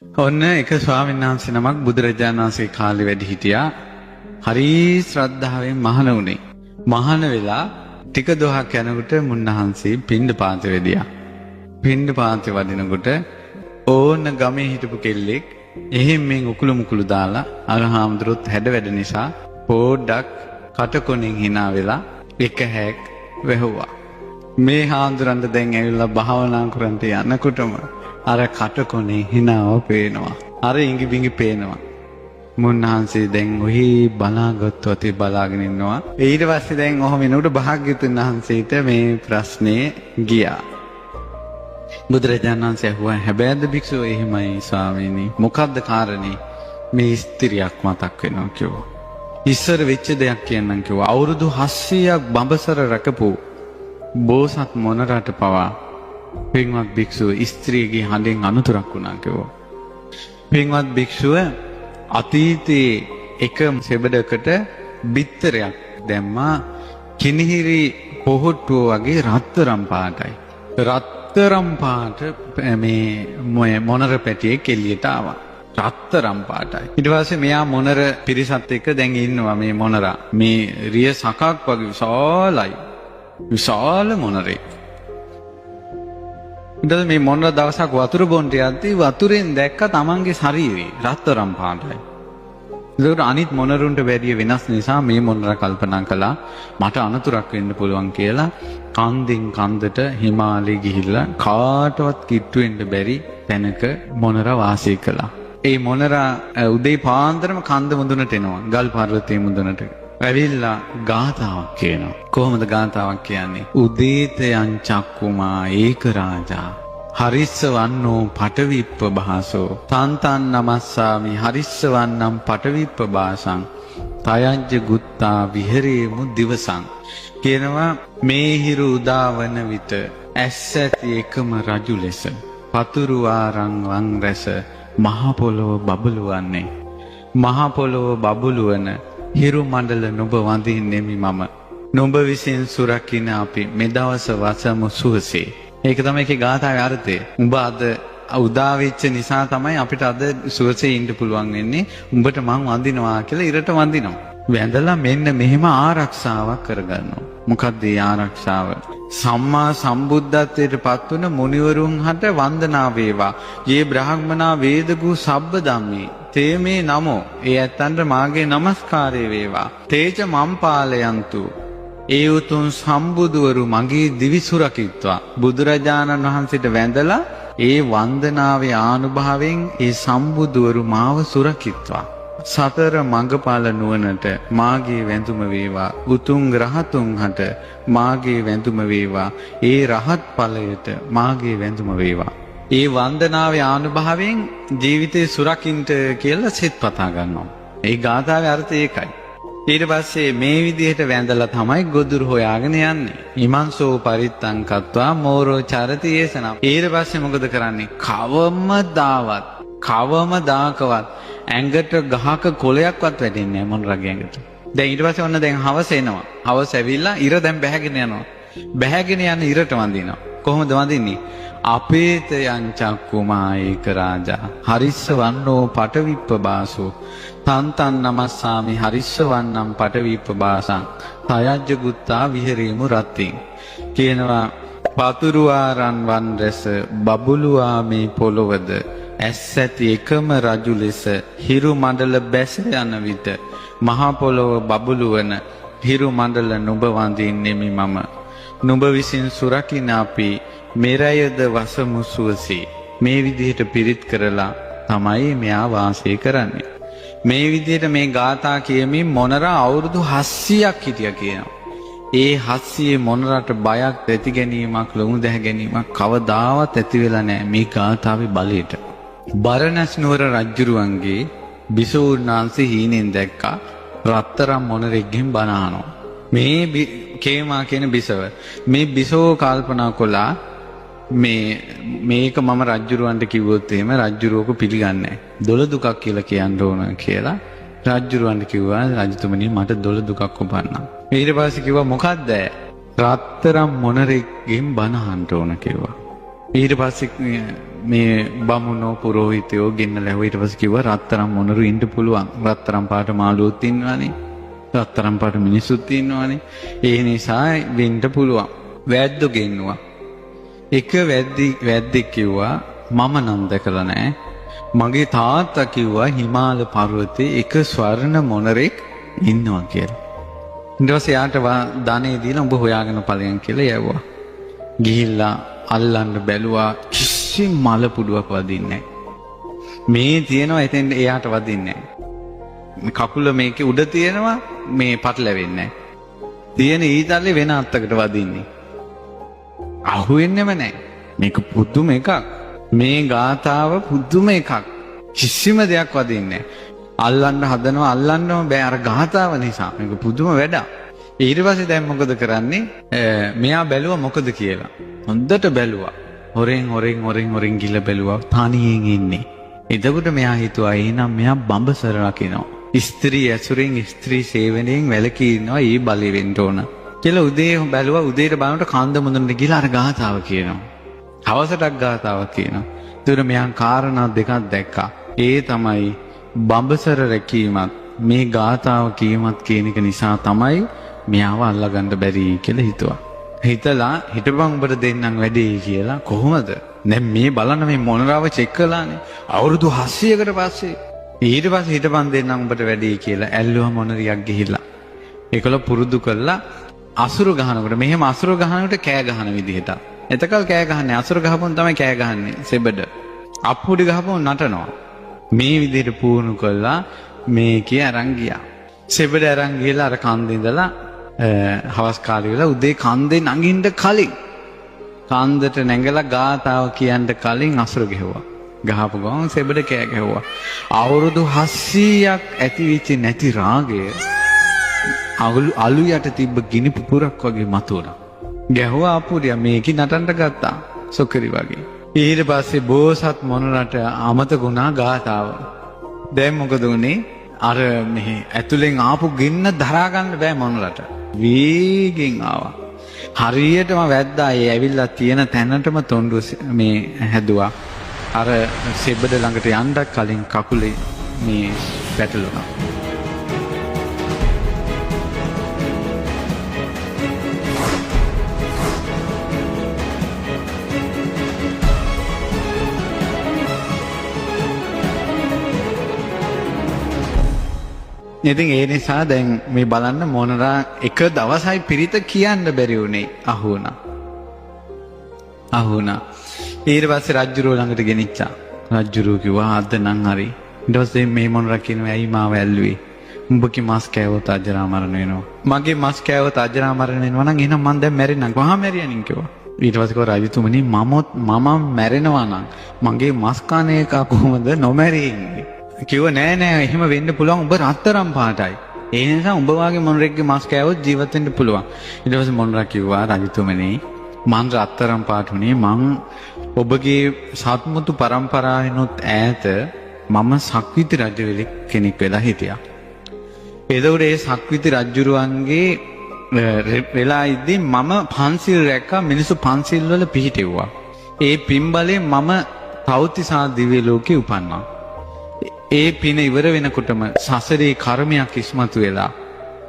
ඔන්න එක ස්වාමීන් වහන්සේ නමක් බුදුරජාණන් වහන්සේ කාලේ වැඩ හිටියා. හරි ශ්‍රද්ධාවෙන් මහාන වුණේ. මහාන වෙලා ටික දොහක් යනකොට මුන්නහන්සේ පිණ්ඩපාත වෙදියා. පිණ්ඩපාත වදිනකොට ඕන ගමේ හිටපු කෙල්ලෙක් එහෙන් මෙන් උකුළු මුකුළු දාලා අර හාමුදුරුවොත් හැඩ වැඩ නිසා පොඩ්ඩක් කටකොණින් hina වෙලා එක හැක් වැහුවා. මේ හාමුදුරන්ට දැන් ඇවිල්ලා භාවනා කරන්ට යනකොටම අර කටකොණේ hinaව පේනවා. අර ඉඟි බිඟි පේනවා. මුන්නහන්සේ දැන් ඔහි බලාගත්තු අතේ බලාගෙන ඉන්නවා. ඊට පස්සේ දැන් ඔහොම එනකොට භාග්‍යවතුන් වහන්සේට මේ ප්‍රශ්නේ ගියා. බුදුරජාණන් වහන්සේ අහුවා හැබැයිද භික්ෂුව එහෙමයි ස්වාමීනි මොකද්ද කාරණේ? මේ ස්ත්‍රියක් මතක් වෙනවා කිව්වා. ඉස්සර වෙච්ච දෙයක් කියන්නම් කිව්වා. අවුරුදු 700ක් බඹසර රැකපු බෝසත් මොනරට පවා පින්වත් භික්ෂුව ස්ත්‍රියගේ හඬෙන් අනුතරක් වුණා කිව්වා. පින්වත් භික්ෂුව අතීතයේ එක සෙබඩකට බිත්තරයක් දැම්මා කිනිහිරි පොහොට්ටුව වගේ රත්තරම් පාටයි. රත්තරම් පාට මේ මොනර පැටියෙක් එළියට ආවා. රත්තරම් පාටයි. ඊට පස්සේ මෙයා මොනර පිරිසත් එක්ක දැන් ඉන්නවා මේ මොනරා. මේ රිය සකක් වගේ විශාලයි. විශාල මොනරේ. ඊට මේ මොනර දවසක් වතුර බොන්න යද්දී වතුරෙන් දැක්ක තමන්ගේ ශරීරය රත්තරම් පාටයි. ඒකට අනිත් මොනරුන්ට වැඩිය වෙනස් නිසා මේ මොනර කල්පනා කළා මට අනතුරක් වෙන්න පුළුවන් කියලා කන්දෙන් කන්දට හිමාලයේ ගිහිල්ලා කාටවත් කිට්ටු වෙන්න බැරි තැනක මොනර වාසය කළා. ඒ මොනරා උදේ පාන්දරම කන්ද මුදුනට එනවා. ගල් පර්වතයේ මුදුනට. ඇවිල්ලා ගාථාවක් කියනවා. කොහොමද ගාථාවක් කියන්නේ? උදේතයන් චක්කුමා ඒක රාජා හරිස්ස වන්නෝ පටවිප්ප භාසෝ තන්තන් නමස්සාමි හරිස්ස වන්නම් පටවිප්ප භාසං තයංජ ගුත්තා විහෙරේමු දිවසං කියනවා මේ හිරු උදාවන විට ඇස් ඇති එකම රජු ලෙස පතුරු ආරං වං රැස මහ පොළොව බබළුවන්නේ මහ පොළොව බබළුවන හිරු මණ්ඩල නුඹ වඳින්නෙමි මම නුඹ විසින් සුරකින්න අපි මෙදවස වසමු සුවසේ. ඒක තමයි ඒකේ ගාථාවේ අර්ථය. උඹ අද උදා වෙච්ච නිසා තමයි අපිට අද සුවසේ ඉන්න පුළුවන් වෙන්නේ. උඹට මං වඳිනවා කියලා ඉරට වඳිනවා. වැඳලා මෙන්න මෙහෙම ආරක්ෂාවක් කරගන්නවා. මොකක්ද මේ ආරක්ෂාව? සම්මා සම්බුද්ධත්වයට පත් වුණ මුනිවරුන් හට වන්දනා වේවා. යේ බ්‍රාහ්මනා වේදගු සබ්බ ධම්මේ තේ මේ නමෝ. ඒ ඇත්තන්ට මාගේ নমස්කාරය වේවා. තේජ මම්පාලයන්තු. ඒ උතුම් සම්බුදුවරු මගේ දිවි සුරකිත්වා. බුදුරජාණන් වහන්සේට වැඳලා ඒ වන්දනාවේ ආනුභාවයෙන් ඒ සම්බුදුවරු මාව සුරකිත්වා. සතර මඟඵල නුවණට මාගේ වැඳුම වේවා. උතුම් රහතුන් හට මාගේ වැඳුම වේවා. ඒ රහත් ඵලයට මාගේ වැඳුම වේවා. ඒ වන්දනාවේ ආනුභාවයෙන් ජීවිතේ සුරකින්ට කියලා සිත පතා ගන්නවා. ඒ ගාථාවේ අර්ථය ඒකයි. ඊට පස්සේ මේ විදිහට වැඳලා තමයි ගොදුරු හොයාගෙන යන්නේ. ඉමන්සෝ පරිත්තං කତ୍වා මෝරෝ චරති යේසනම්. ඊට පස්සේ මොකද කරන්නේ? කවමදාකවත් ඇඟට ගහක කොලයක්වත් වැටෙන්නේ නැහැ මොනරගේ ඇඟට. දැන් ඊට පස්සේ ඔන්න දැන් හවස එනවා. හවස ඇවිල්ලා ඉර දැන් බැහැගෙන යනවා. බැහැගෙන යන ඉරට වඳිනවා. කොහොමද වඳින්නේ? අපේතයන් චක්කුමා ඒක රාජා හරිස්ස වන්නෝ පටවිප්ප බාසෝ තන්තන් නමස්සාමි හරිස්ස වන්නම් පටවිප්ප බාසං තයජ්ජ ගුත්තා විහෙරේමු රත්තින් කියනවා පතුරු ආරන් වන් රැස බබළුවා මේ පොළොවද ඇස් ඇති එකම රජු ලෙස හිරු මණ්ඩල බැස යන විට මහා පොළොව බබළුවන හිරු මණ්ඩල නුඹ වඳින්නෙමි මම නුඹ විසින් සුරකින්න අපි මෙරයද වසමු සුවසේ. මේ විදිහට පිරිත් කරලා තමයි මෙයා වාසය කරන්නේ. මේ විදිහට මේ ගාථා කියමින් මොනරා අවුරුදු 700ක් හිටියා කියනවා. ඒ 700 මොනරට බයක් ඇති ගැනීමක් ලොමු දැහ ගැනීමක් කවදාවත් ඇති වෙලා නැහැ මේ ගාථාවේ බලයට. බරණැස් නුවර රජුරුවන්ගේ බිසෝනාංශේ හීනෙන් දැක්කා රත්තරම් මොනරෙක්ගෙන් බණ අහනවා. මේ කේමා කියන බිසව මේ බිසෝ කල්පනා කළා මේක මම රජ්ජුරුවන්ට කිව්වොත් එහෙම රජ්ජුරුවක පිළිගන්නේ නැහැ. දොළ දුකක් කියලා කියන්න ඕන කියලා රජ්ජුරුවන්ට කිව්වා රජතුමනි මට දොළ දුකක් උපන්නා. ඊට පස්සේ කිව්වා මොකද්ද? රත්තරම් මොනරෙක්ගෙන් බණ අහන්න ඕන කිව්වා. ඊට පස්සේ මේ බමුණෝ පුරෝහිතයෝ ගෙන්නලා ඇහුවා. ඊට පස්සේ කිව්වා රත්තරන් මොනරු ඉන්න පුළුවන්. රත්තරන් පාට මාළුවොත් ඉන්නවනේ. රත්තරන් පාට මිනිස්සුත් ඉන්නවනේ. ඒ නිසා වෙන්න පුළුවන්. වැද්දෝ ගෙන්නුවා. එක වැද්දෙක් කිව්වා මම නම් දැකලා නැහැ. මගේ තාත්තා කිව්වා හිමාල පර්වතයේ එක ස්වර්ණ මොනරෙක් ඉන්නවා කියලා. ඊට පස්සේ යාට ධනෙ දීලා උඹ හොයාගෙන ඵලයන් කියලා යවුවා. ගිහිල්ලා අල්ලන්න බැලුවා කිසි මල පුඩුවක් වදින්නේ නැහැ. මේ තියෙනවා එතෙන් එයාට වදින්නේ නැහැ. කකුල මේකේ උඩ තියෙනවා මේ පටලැවෙන්නේ නැහැ. තියෙන ඊතල්ලේ වෙන අත්තකට වදින්නේ. අහුවෙන්නෙම නැහැ. මේක පුදුම එකක්. මේ ගාතාව පුදුම එකක්. කිසිම දෙයක් වදින්නේ නැහැ. අල්ලන්න හදනවා අල්ලන්නම බෑ අර ගාතාව නිසා. මේක පුදුම වැඩක්. ඊට පස්සේ දැන් මොකද කරන්නේ? මෙයා බැලුවා මොකද කියලා. හොඳට බැලුවා. හොරෙන් ගිල බැලුවා. තනියෙන් ඉන්නේ. එතකොට මෙයා හිතුවා එහෙනම් මෙයා බඹසර රකින්නවා. ස්ත්‍රී ඇසුරෙන් ස්ත්‍රී සේවනයෙන් වැළකී ඉන්නවා. ඊ බලි වෙන්න ඕන. කියලා උදේ බැලුවා. උදේට බලනකොට කන්ද මුදුනට ගිහලා අර ගාතාව කියනවා. හවසටක් ගාතාවක් කියනවා. ඒතර මෙයා කාරණා දෙකක් දැක්කා. ඒ තමයි බඹසර රැකීමත් මේ ගාතාව කීමත් කියන එක නිසා තමයි මෙයාව අල්ලගන්න බැරි කියලා හිතුවා. හිතලා හිටපන් උඹට දෙන්නම් වැඩේ කියලා. කොහොමද? දැන් මේ බලන්න මේ මොනරාව චෙක් කළානේ. අවුරුදු 700කට පස්සේ ඊට පස්සේ හිටපන් දෙන්නම් උඹට වැඩේ කියලා ඇල්ලුවා මොනරියක් ගිහිල්ලා. ඒකල පුරුදු කළා අසුරු ගහනකොට මෙහෙම අසුරු ගහනකොට කෑ ගහන විදිහට. එතකල් කෑ ගහන්නේ අසුරු ගහපොන් තමයි කෑ ගහන්නේ. සෙබඩ. අප්පුඩි ගහපොන් නටනවා. මේ විදිහට පුහුණු කළා මේකේ අරන් ගියා. සෙබඩ අරන් ගිහලා අර කන්දේ ඉඳලා හවස් කාලේ වෙලා උදේ කන්දේ නගින්න කලින් කන්දට නැගලා ගාතාව කියන්න කලින් අසුර ගෙවුවා. ගහපු ගමන් සෙබඩ කෑ ගැහුවා. අවුරුදු 700ක් ඇති වෙච්ච නැති රාගය අලු යට තිබ්බ ගිනි පුපුරක් වගේ මතුවුණා. ගැහුවා අපුරියා මේකේ නටන්න ගත්තා. සොකරි වගේ. ඊට පස්සේ බෝසත් මොනරට අමතකුණා ගාතාව. දැන් මොකද උනේ? අර මෙහි ඇතුලෙන් ආපු ගින්න දරා ගන්න බෑ මොනරට. වේගෙන් ආවා. හරියටම වැද්දා ඒ ඇවිල්ලා තියෙන තැනටම තොණ්ඩු මේ හැදුවා. අර සෙබඩ ළඟට යන්න කලින් කකුලේ මේ පැටලුණා. ඉතින් ඒ නිසා දැන් මේ බලන්න මොනරා එක දවසයි පිරිත කියන්න බැරි වුණේ අහුණා. ඊට පස්සේ රජ්ජුරුව ළඟට ගෙනිච්චා. රජ්ජුරුව කිව්වා අද නම් හරි. ඊට පස්සේ මේ මොනරා කියනවා ඇයි මාව ඇල්ලුවේ? උඹගේ මස් කෑවොත් අජරාමරණ වෙනවා. මගේ මස් කෑවොත් අජරාමරණ වෙනවා නම් එහෙනම් මං දැන් මැරෙන්නම්. කොහා මැරියනින් කිව්වා. ඊට පස්සේ කිව්වා රජතුමනි මම මැරෙනවා නම් මගේ මස් කන එක කොහොමද නොමැරී ඉන්නේ? කිව්ව නෑ එහෙම වෙන්න පුළුවන්. උඹ රත්තරන් පාටයි. ඒ නිසා උඹ වාගේ මොනරෙක්ගේ මස් කෑවොත් ජීවත් වෙන්න පුළුවන්. ඊට පස්සේ මොනරා කිව්වා රජතුමනි මං රත්තරන් පාට උනේ මං ඔබගේ සත්මුතු පරම්පරාවෙනොත් ඈත මම සක්විති රජ කෙනෙක් වෙලා හිටියා. එතකොට ඒ සක්විති රජුරුවන්ගේ වෙලා ඉද්දි මම පන්සිල් රැක්කා. මිනිස්සු පන්සිල් වල පිහිටෙව්වා. ඒ පින්බලයෙන් මම තව්තිසා දිව්‍ය ලෝකේ උපන්නා. ඒ පින ඉවර වෙනකොටම සසරේ කර්මයක් ඉස්මතු වෙලා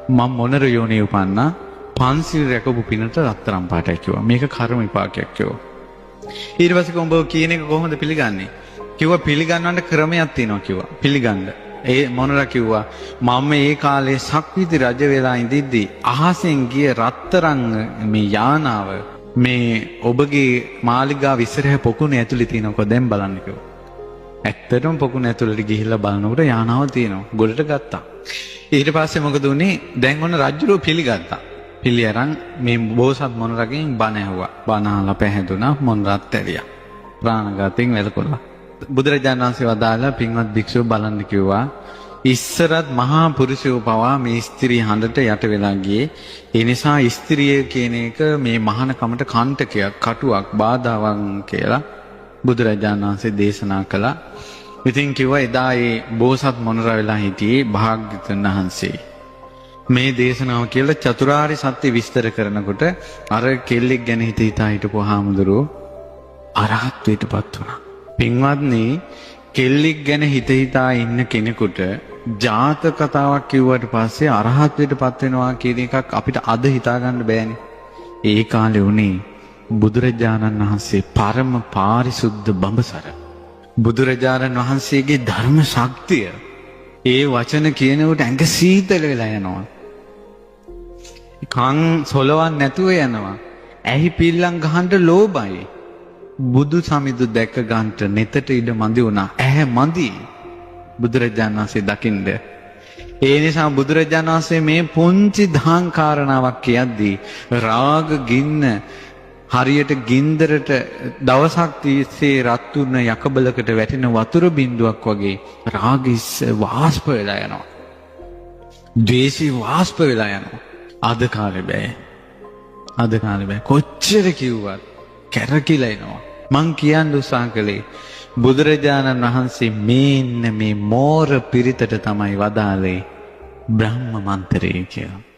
මම මොනර යෝනේ උපන්නා. පන්සිල් රැකපු පිනට රත්තරන් පාටයි කිව්වා. මේක කර්ම විපාකයක් කිව්වා. ඊට පස්සේ උඹ කියන එක කොහොමද පිළිගන්නේ? කිව්වා පිළිගන්නන්න ක්‍රමයක් තියෙනවා කිව්වා. පිළිගන්න. ඒ මොනරා කිව්වා මම ඒ කාලේ සක්විති රජ වෙලා ඉඳිද්දි අහසෙන් ගිය රත්තරන් මේ යානාව මේ ඔබගේ මාලිගාව ඉස්සරහ පොකුණේ ඇතුලේ තියෙනකො දැන් බලන්න කිව්වා. ඇත්තටම පොකුණ ඇතුළට ගිහිල්ලා බලනකොට යානාව තියෙනවා. ගොඩට ගත්තා. ඊට පස්සේ මොකද උනේ? දැන් ඔන්න රජුරෝ පිළිගත්තා. පිළි අරන් මේ බෝසත් මොනරගෙන් බණ ඇහුවා. බණ අහලා පැහැදුනා. මොනරත් ඇරියා. ප්‍රාණඝාතයෙන් වැළකුණා. බුදුරජාණන් වහන්සේ වදාලා පින්වත් භික්ෂුව බලන්න කිව්වා. ඉස්සරත් මහා පුරුෂයෝ පවා මේ ස්ත්‍රී හඬට යට වෙලා ගියේ. ඒ නිසා ස්ත්‍රිය කියන එක මේ මහානකමට කණ්ඨකයක්, කටුවක්, බාධාවක් කියලා බුදුරජාණන් වහන්සේ දේශනා කළා. ඉතින් කිව්වා එදා ඒ බෝසත් මොනරා වෙලා හිටියේ භාග්‍යවතුන් වහන්සේ. මේ දේශනාව කියලා චතුරාර්ය සත්‍ය විස්තර කරනකොට අර කෙල්ලෙක් ගැන හිතා හිටපු හාමුදුරුවෝ අරහත්ත්වයටපත් වුණා. පින්වත්නි, කෙල්ලෙක් ගැන හිත හිතා ඉන්න කෙනෙකුට ජාතක කතාවක් කිව්වට පස්සේ අරහත්ත්වයටපත් වෙනවා කියන එකක් අපිට අද හිතා ගන්න බෑනේ. ඒ කාලේ උනේ බුදුරජාණන් වහන්සේ පරම පාරිශුද්ධ බඹසර. බුදුරජාණන් වහන්සේගේ ධර්ම ශක්තිය ඒ වචන කියනකොට ඇඟ සීතල වෙලා යනවා. කන් සොලවන්න නැතුව යනවා. ඇහි පිල්ලම් ගහන්න ලෝභයි. බුදු සමිඳු දැක ගන්නට නෙතට ඉඩ මදි වුණා. ඇහැ මදි බුදුරජාණන් වහන්සේ දකින්න. ඒ නිසා බුදුරජාණන් වහන්සේ මේ පුංචි දහං කාරණාවක් කියද්දී රාග ගින්න හරියට ගින්දරට දවසක් තිස්සේ රත් වුණ යකබලකට වැටෙන වතුර බින්දුවක් වගේ රාගිස්ස වාෂ්ප වෙලා යනවා. ද්වේෂي වාෂ්ප වෙලා යනවා. අද කාලේ බෑ. අද කාලේ බෑ. කොච්චර කිව්වත් කැරකිලා එනවා. මං කියන්න උත්සාහ කළේ බුදුරජාණන් වහන්සේ මේ මෝර පිරිතට තමයි වදාළේ බ්‍රහ්ම මන්ත්‍රය කියලා.